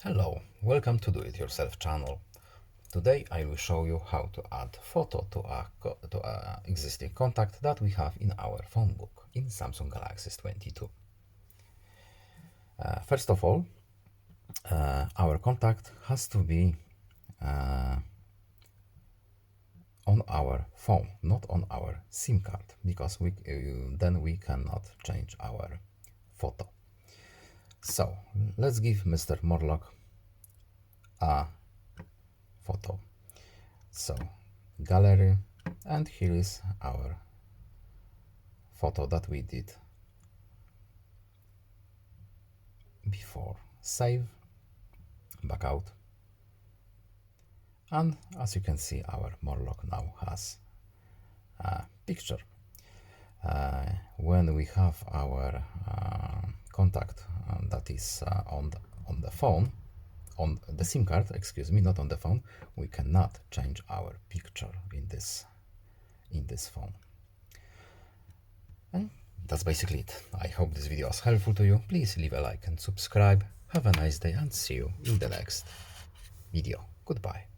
Hello, welcome to Do It Yourself channel. Today I will show you how to add photo to a existing contact that we have in our phone book in Samsung Galaxy S22. First of all, our contact has to be on our phone, not on our SIM card, because then we cannot change our photo. So let's give Mr. Morlock a photo. So gallery, and here is our photo that we did before. Save, back out, and as you can see, our Morlock now has a picture. When we have our contact that is on the phone, on the SIM card, excuse me, not on the phone, we cannot change our picture in this phone. And that's basically it. I hope this video was helpful to you. Please leave a like and subscribe. Have a nice day and see you in the next video. Goodbye.